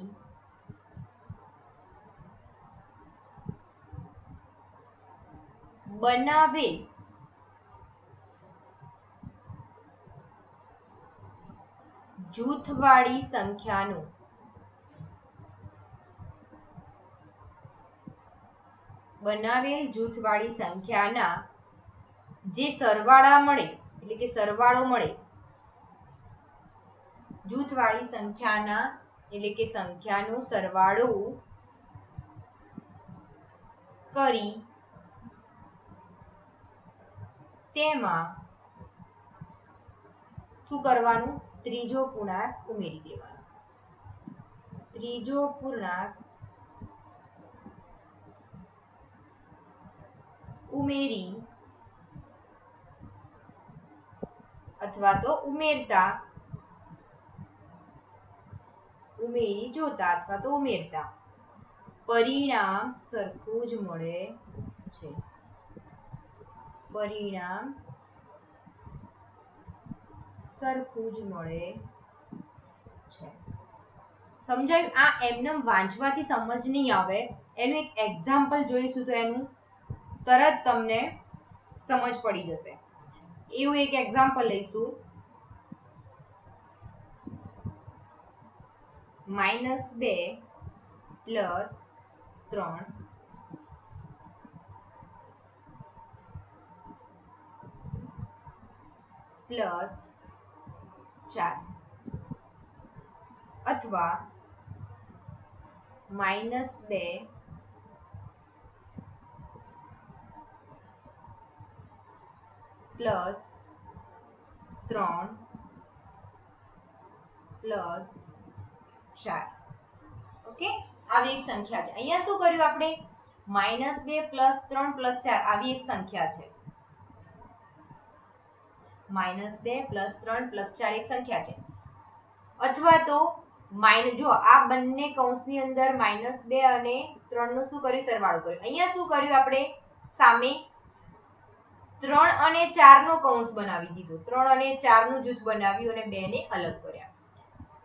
જૂથવાળી સંખ્યાનું જે સરવાળા મળે, એટલે કે સરવાળો મળે, જૂથવાળી સંખ્યાના એટલે કે સંખ્યાનો સરવાળો કરી તેમાં શું કરવાનું ત્રીજો પૂર્ણાંક ઉમેરી દેવાનો. ત્રીજો પૂર્ણાંક ઉમેરી અથવા તો ઉમેરી જોતા અથવા તો ઉમેરતા પરિણામ સરખું જ મળે છે. પરિણામ સરખું જ મળે છે. સમજાયું? આ એમનેમ વાંચવાથી સમજ નહીં આવે, એનું એક એક્ઝામ્પલ જોઈશું તો એનું તરત તમને સમજ પડી જશે. એવું એક એક્ઝામ્પલ લઈશું. -2 પ્લસ 3 પ્લસ 4 અથવા -2 પ્લસ 3 પ્લસ 4. ઓકે, આવી એક સંખ્યા છે. અહીંયા શું કર્યું આપણે -2 પ્લસ 3 પ્લસ 4 આવી એક સંખ્યા છે. -2 પ્લસ 3 પ્લસ 4 એક સંખ્યા છે. અથવા તો જો આ બંને કૌંસની અંદર -2 અને 3 નું શું કર્યું સરવાળો કર્યો. અહીંયા શું કર્યું આપણે સામે 3 અને 4 નો કૌંસ બનાવી દીધો. 3 અને 4 નું જૂથ બનાવ્યું અને 2 ને અલગ કર્યા.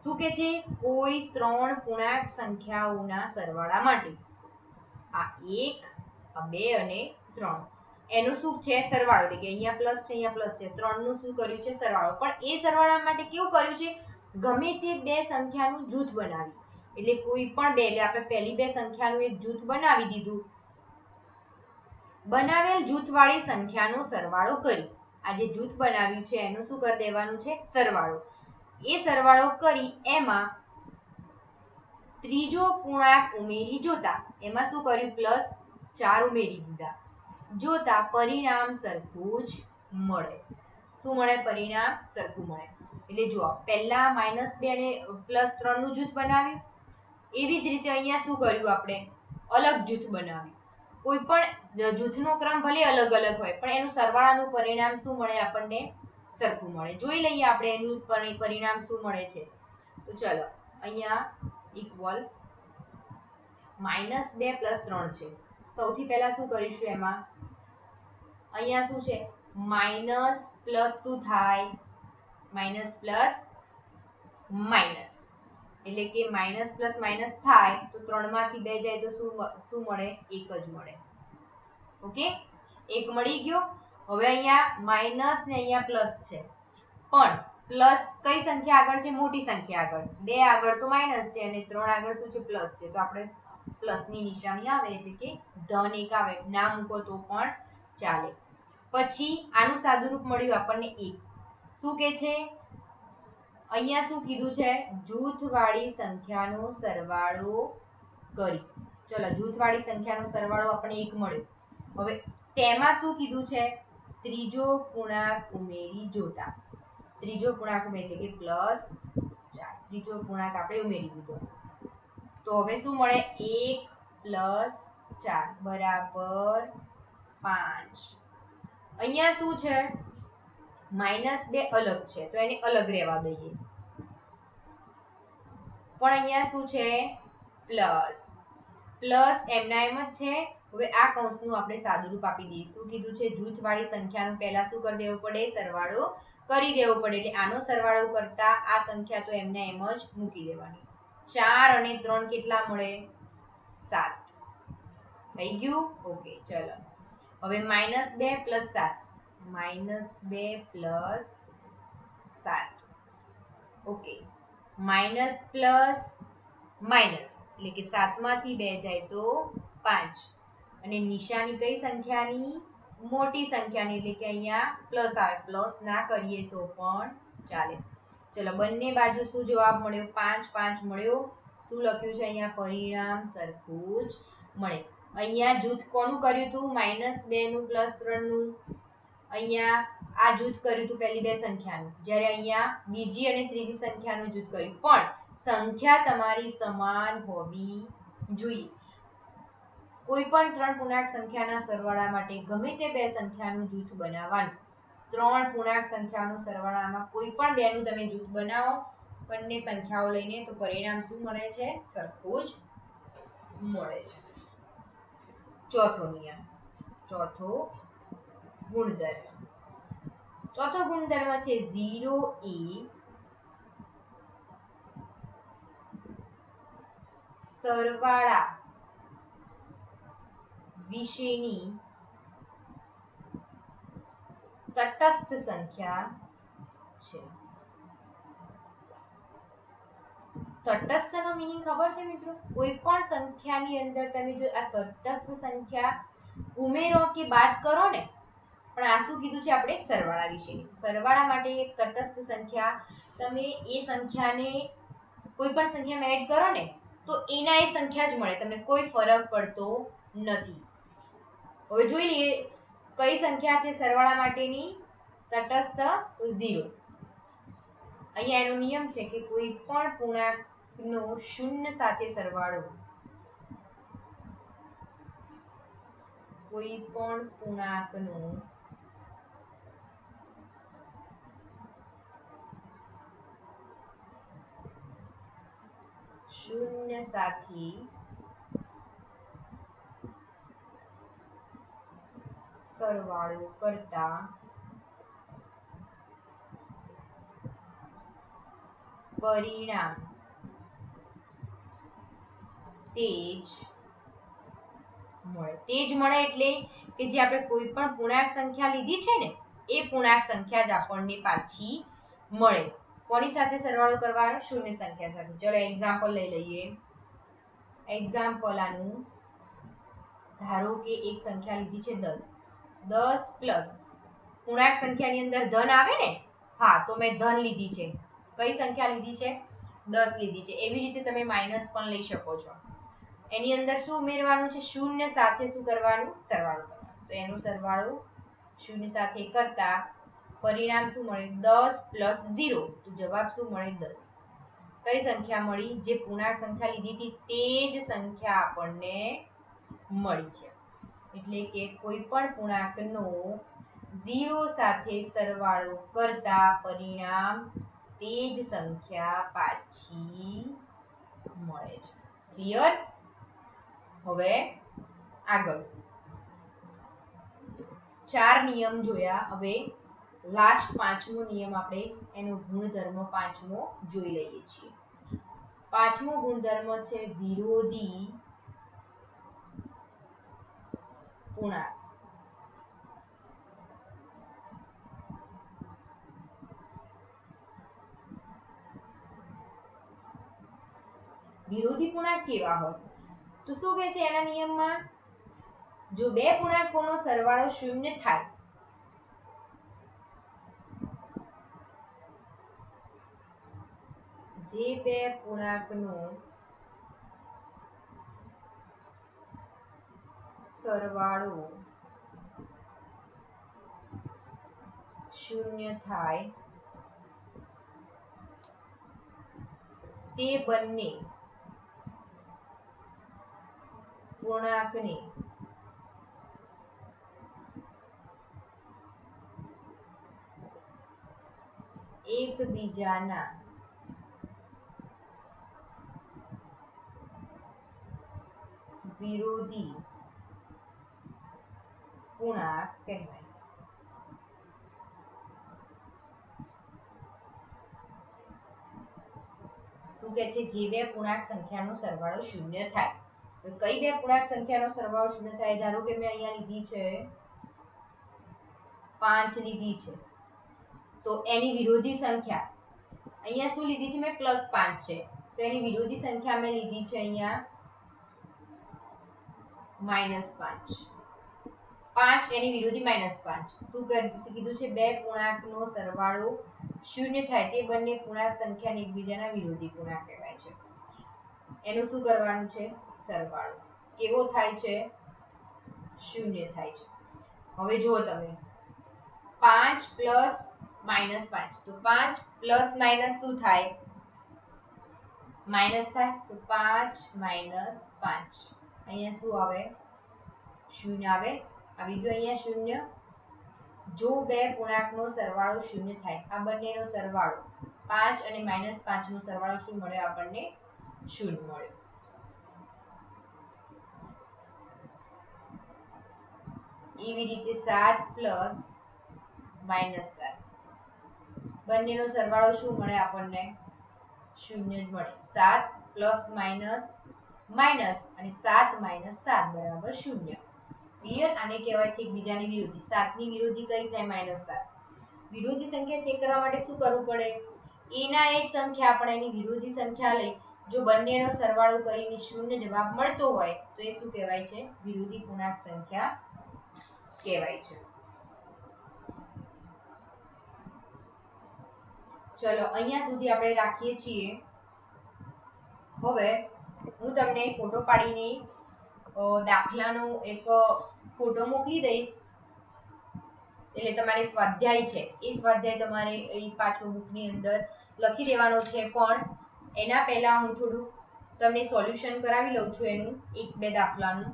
શું કે છે? કોઈ ત્રણ પૂર્ણાંક સંખ્યાઓના સરવાળા માટે આ 1 આ 2 અને 3 એનું શું છે? સરવાળો. એટલે કે અહીંયા પ્લસ છે, અહીંયા પ્લસ છે, 3 નું શું કર્યું છે? સરવાળો. પણ એ સરવાળા માટે કેવું કર્યું છે? ગમે તે બે સંખ્યાનું જૂથ બનાવ્યું. એટલે કોઈ પણ બે, એટલે આપણે પહેલી બે સંખ્યાનું એક જૂથ બનાવી દીધું. બનાવેલ જૂથવાળી સંખ્યાનો સરવાળો કરી. આ જે જૂથ બનાવ્યું છે એનું શું કરી દેવાનું છે? સરવાળો. એ સરવાળો કરી એમાં ત્રીજો પૂર્ણાંક ઉમેરી જોતા, એમાં શું કર્યું? +4 ઉમેરી દીધા. જોતા પરિણામ સરખું જ મળે. શું મળે? પરિણામ સરખું મળે. એટલે જુઓ, પહેલા -2 અને +3 નું જૂથ બનાવ્યું. એવી જ રીતે અહીંયા શું કર્યું? આપણે અલગ જૂથ બનાવ્યું. કોઈ પણ જૂથનો ક્રમ ભલે અલગ અલગ હોય પણ એનું સરવાળાનું પરિણામ શું મળે? આપણને સરખું મળે. જોઈ લઈએ આપણે એનું પરિણામ શું મળે છે. તો ચલો, અહીંયા ઇક્વલ -2 + 3 છે. સૌથી પહેલા શું કરીશું? એમાં અહીંયા શું છે? માઇનસ પ્લસ શું થાય? માઇનસ પ્લસ માઇનસ, એટલે કે માઇનસ પ્લસ માઇનસ થાય તો 3 માંથી 2 જાય તો શું મળે? 1 જ મળે. ઓકે, 1 મળી ગયો. હવે અહીંયા માઇનસ ને અહીંયા પ્લસ છે, પણ પ્લસ કઈ સંખ્યા આગળ છે? મોટી સંખ્યા આગળ. 2 આગળ તો માઇનસ છે અને 3 આગળ શું છે? પ્લસ છે. તો આપણે પ્લસ ની નિશાની આવે એટલે કે ધન 1 આવે, ના મૂકો તો પણ ચાલે. પછી આનું સાદુરૂપ મળ્યું આપણને 1. શું કે છે? અહીંયા શું કીધું છે? જૂથવાળી સંખ્યાનો સરવાળો કરી. ચલો, જૂથવાળી સંખ્યાનો સરવાળો આપણને 1 મળ્યો. હવે તેમાં શું કીધું છે? ત્રીજો પૂર્ણાંક ઉમેરી જોતા. ત્રીજો પૂર્ણાંક ઉમેરી એટલે કે +4. ત્રીજો પૂર્ણાંક આપણે ઉમેરી દીધો. તો હવે શું મળે? 1 + 4 = 5. અહીંયા શું છે? -2 અલગ છે તો એને અલગ રહેવા દઈએ. પણ અહીંયા શું છે? પ્લસ. પ્લસ એમના એમ જ છે. હવે આ કૌંસનું આપણે સાદુરૂપ આપી દઈએ. શું કીધું છે? જૂથવાળી સંખ્યાનું પહેલા શું કરી દેવું પડે? સરવાળો કરી દેવો પડે. એટલે આનો સરવાળો કરતા આ સંખ્યા તો એમને એમ જ મૂકી દેવાની. 4 અને 3 કેટલા મળે? 7. થઈ ગયું? ઓકે, ચલો. હવે -2 + 7. -2 + 7. ઓકે, માઇનસ પ્લસ માઇનસ, એટલે કે 7 માંથી 2 જાય તો 5. અને નિશાની કઈ સંખ્યાની? મોટી સંખ્યાની, એટલે કે અહીંયા પ્લસ આવે. પ્લસ ના કરીએ તો પણ ચાલે. ચલો, બંને બાજુ શું જવાબ મળ્યો? 5 5 મળ્યો. શું લખ્યું છે અહીંયા? પરિણામ સરખું જ મળે. અહીંયા જૂથ કોનું કર્યું હતું? -2 નું +3 નું. અહીંયા આ જૂથ કર્યું હતું પહેલી બે સંખ્યાનું, જ્યારે અહીંયા બીજી અને ત્રીજી સંખ્યાનું જૂથ કર્યું. પણ સંખ્યા તમારી સમાન હોવી જોઈએ. કોઈ પણ ત્રણ પૂર્ણાંક સંખ્યાના સરવાળા માટે ગમે તે બે સંખ્યાનું જૂથ બનાવવાનું. ત્રણ પૂર્ણાંક સંખ્યાનો સરવાળામાં કોઈ પણ બેનું તમે જૂથ બનાવો બંને સંખ્યાઓ લઈને, તો પરિણામ શું મળે છે? સરખું જ મળે છે. ચોથો નિયમ, ચોથો ગુણધર્મ. ચોથો ગુણધર્મ છે 0 એ સરવાળા વિશેની તટસ્થ સંખ્યા છે. તટસ્થનો મીનિંગ ખબર છે મિત્રો? કોઈ પણ સંખ્યાની અંદર તમે જો આ તટસ્થ સંખ્યા ઉમેરો કે બાદ કરો ને, પણ આ શું કીધું છે આપણે? સરવાળા વિશેની. સરવાળા માટે એક તટસ્થ સંખ્યા, તમે એ સંખ્યાને કોઈ પણ સંખ્યામાં એડ કરો ને તો એના એ સંખ્યા જ મળે, તમને કોઈ ફરક પડતો નથી. હવે જોઈ લઈએ કઈ સંખ્યા છે સરવાળા માટેની તટસ્થ? 0. અહીંયા એનો નિયમ છે કે કોઈ પણ પૂર્ણાંકનો શૂન્ય સાથે સરવાળો, કોઈ પણ પૂર્ણાંકનો શૂન્ય સાથે સરવાળો કરતા પરિણામ તેજ મળે. તેજ મળે એટલે કે જે આપણે કોઈ પણ પૂર્ણાંક સંખ્યા લીધી છે ને એ પૂર્ણાંક સંખ્યા જ આપણને પાછી મળે. કોની સાથે સરવાળો કરવાનો? શૂન્ય સંખ્યા સાથે. ચલો એક્ઝામ્પલ લઈ લઈએ. એક્ઝામ્પલ આનું ધારો કે એક સંખ્યા લીધી છે 10. 10 પ્લસ પૂર્ણાંક સંખ્યાની અંદર ધન આવે ને, હા તો મેં ધન લીધી છે. કઈ સંખ્યા લીધી છે? 10 લીધી છે. એવી રીતે તમે માઇનસ પણ લઈ શકો છો. એની અંદર શું ઉમેરવાનું છે? શૂન્ય સાથે શું કરવાનું? સરવાળો કરવાનો. તો એનો સરવાળો શૂન્ય સાથે કરતા પરિણામ શું મળે? 10 પ્લસ 0. તો જવાબ શું મળે? 10. કઈ સંખ્યા મળી? જે પૂર્ણાંક સંખ્યા લીધી હતી તે જ સંખ્યા આપણને મળી છે. એટલે કે કોઈ પણ પૂર્ણાંકનો 0 સાથે સરવાળો કરતા પરિણામ તે જ સંખ્યા પાછી મળે છે. ક્લિયર? હવે આગળ 4 નિયમ જોયા. હવે લાસ્ટ 5મો નિયમ આપણે એનો ગુણધર્મ 5મો જોઈ લઈએ છીએ. 5મો ગુણધર્મ છે વિરોધી પૂર્ણાંક. વિરોધી પૂર્ણાંક કેવા હોય? તો શું કહે છે એના નિયમમાં? જો બે પૂર્ણાંકોનો સરવાળો શૂન્ય થાય જે બે પૂર્ણાંકનો સરવાળો શૂન્ય થાય તે બંને પૂર્ણાંકને એકબીજાના વિરોધી પૂર્ણાંક કહેવાય. શું કે છે? જે બે પૂર્ણાંક સંખ્યાનો સરવાળો શૂન્ય થાય. તો કઈ બે પૂર્ણાંક સંખ્યાનો સરવાળો શૂન્ય થાય? ધારો કે મેં અહીંયા લીધી છે 5 લીધી છે, તો એની વિરોધી સંખ્યા અહીંયા શું લીધી છે મેં? +5 છે. તો એની વિરોધી સંખ્યા મેં લીધી છે અહીંયા -5. 5 એની વિરોધી -5. શું કીધું છે? બે પૂર્ણાંકનો સરવાળો શૂન્ય થાય તે બંને પૂર્ણાંક સંખ્યાને એકબીજાના વિરોધી પૂર્ણાંક કહેવાય છે. એનું શું કરવાનું છે? સરવાળો. કેવો થાય છે? શૂન્ય થાય છે. હવે જુઓ તમે 5 પ્લસ -5. તો 5 પ્લસ માઇનસ શું થાય? માઇનસ થાય. તો 5 -5. અહીંયા શું આવે? શૂન્ય આવે. આવી ગયો અહીંયા શૂન્ય. જો બે પૂર્ણાંકનો સરવાળો શૂન્ય થાય, આ બંનેનો સરવાળો 5 અને -5 નો સરવાળો શું મળે આપણને? શૂન્ય મળ્યો. એવી રીતે 7 પ્લસ -7 બંનેનો સરવાળો શું મળે આપણને? શૂન્ય જ મળે. 7 પ્લસ માઇનસ માઇનસ અને 7 - 7 બરાબર શૂન્ય. ક્લિયર? આને કહેવાય છે એકબીજાની વિરોધી. 7 ની વિરોધી કઈ થાય? -7. વિરોધી સંખ્યા ચેક કરવા માટે શું કરવું પડે? એના એ જ સંખ્યા આપણે એની વિરોધી સંખ્યા લઈ જો બંનેનો સરવાળો કરીને શૂન્ય જવાબ મળતો હોય તો એ શું કહેવાય છે? વિરોધી પૂર્ણાંક સંખ્યા કહેવાય છે. ચલો અહીંયા સુધી આપણે રાખીએ છીએ. હવે હું તમને ફોટો પાડીને દાખલાનો એક ફોટો મોકલી દઈશ. એટલે તમારે સ્વાધ્યાય છે એ સ્વાધ્યાય તમારે એ પાછો બુકની અંદર લખી દેવાનો છે. પણ એના પહેલા હું થોડું તમને સોલ્યુશન કરાવી લઉં છું એનું 1-2 દાખલાનું.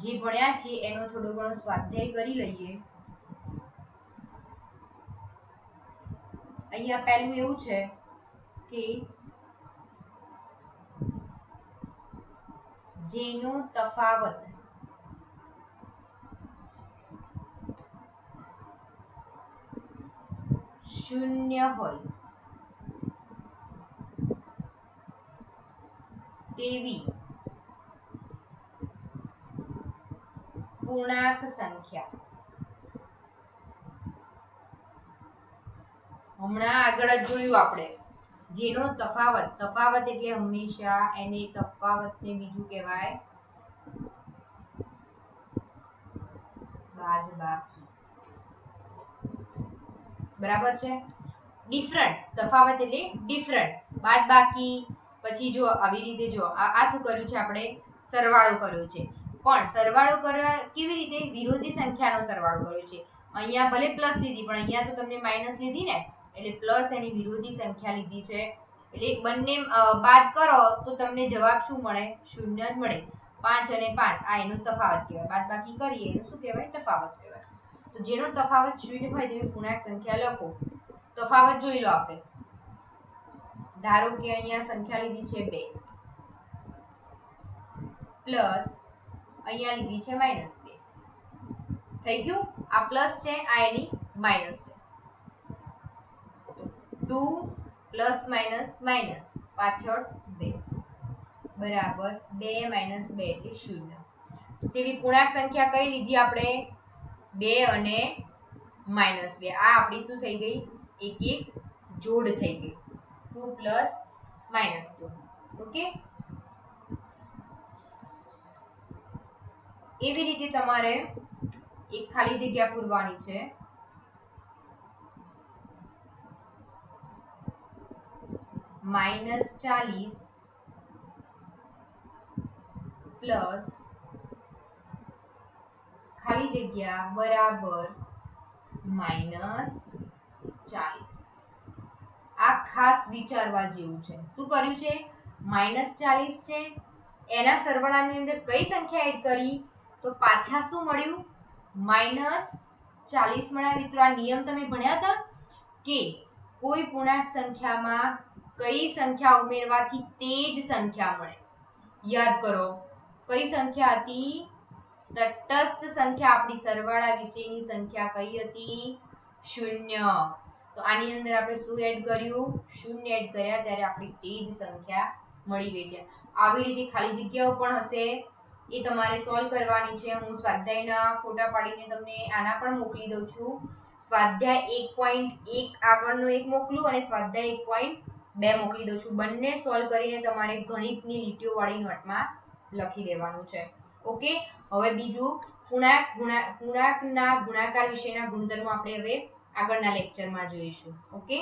જે ભણ્યા છે એનો થોડો ઘણો સ્વાધ્યાય કરી લઈએ. અહીંયા પહેલું એવું છે કે જેનો તફાવત શૂન્ય હોય તેવી પૂર્ણાંક સંખ્યા, હમણાં આગળ જ જોયું આપણે, જેનો તફાવત, તફાવત એટલે હંમેશા એને તફાવતને બીજું કહેવાય બાદબાકી. બરાબર છે? ડિફરન્ટ, તફાવત એટલે ડિફરન્ટ, બાદબાકી. પછી જો આવી રીતે જો આ શું કર્યું છે આપણે? સરવાળો કર્યો છે. પણ સરવાળો કરવા કેવી રીતે? વિરોધી સંખ્યાનો સરવાળો કર્યો છે. અહીંયા ભલે પ્લસ લીધી પણ અહીંયા તો તમને માઇનસ લીધી ને, એટલે પ્લસ એની વિરોધી સંખ્યા લીધી છે. એટલે બંને બાદ કરો તો તમને જવાબ શું મળે? શૂન્ય જ મળે. 5 અને 5 આ એનો તફાવત કહેવાય. બાદબાકી કરીએ એનું શું કહેવાય? તફાવત કહેવાય. તો જેનો તફાવત શૂન્ય હોય તેવી પૂર્ણાંક સંખ્યા લખો. તફાવત જોઈ લો આપણે. ધારો કે અહીંયા સંખ્યા લીધી છે 2 પ્લસ અહીંયા લીધી છે -2. થઈ ગયું? આ પ્લસ છે, આ એની માઇનસ છે. 2 પ્લસ માઇનસ માઇનસ પાછળ 2 બરાબર 2 માઇનસ 2 એટલે 0. તેવી પૂર્ણાંક સંખ્યા કઈ લીધી આપણે? 2 અને -2. આ આપણી શું થઈ ગઈ? એક એક જોડ થઈ ગઈ. 2 પ્લસ -2. ઓકે? એવી રીતે તમારે એક ખાલી જગ્યા પૂરવાની છે. -40 પ્લસ ખાલી જગ્યા બરાબર -40. આ ખાસ વિચારવા જેવું છે. શું કર્યું છે? -40 છે, એના સરવાળાની અંદર કઈ સંખ્યા એડ કરી? તો પાછા શું મળ્યું? -40 મળ્યા. મિત્રો આ નિયમ તમે ભણ્યા હતા કે કોઈ પૂર્ણાંક સંખ્યામાં કઈ સંખ્યા ઉમેરવાથી તે જ સંખ્યા મળે. યાદ કરો, કઈ સંખ્યા હતી? તટસ્થ સંખ્યા. આપણી સરવાળા વિશેની સંખ્યા કઈ હતી? શૂન્ય. તો આની અંદર આપણે શું એડ કર્યું? શૂન્ય એડ કર્યા ત્યારે આપણી તે જ સંખ્યા મળી ગઈ છે. આવી રીતે ખાલી જગ્યાઓ પણ હશે, એ તમારે સોલ્વ કરવાની છે. હું સ્વાધ્યાયના ફોટા પાડીને તમને આના પણ મોકલી દઉં છું. સ્વાધ્યાય 1.1 આગળનો એક મોકલું અને સ્વાધ્યાય 1.2 મોકલી દઉં છું. બંને સોલ્વ કરીને તમારે ગણિતની લીટીઓવાળી નોટમાં લખી દેવાનું છે. ઓકે? હવે બીજું પૂર્ણાંકના ગુણાકાર વિશેના ગુણધર્મો આપણે હવે આગળના લેક્ચરમાં જોઈશું. ઓકે?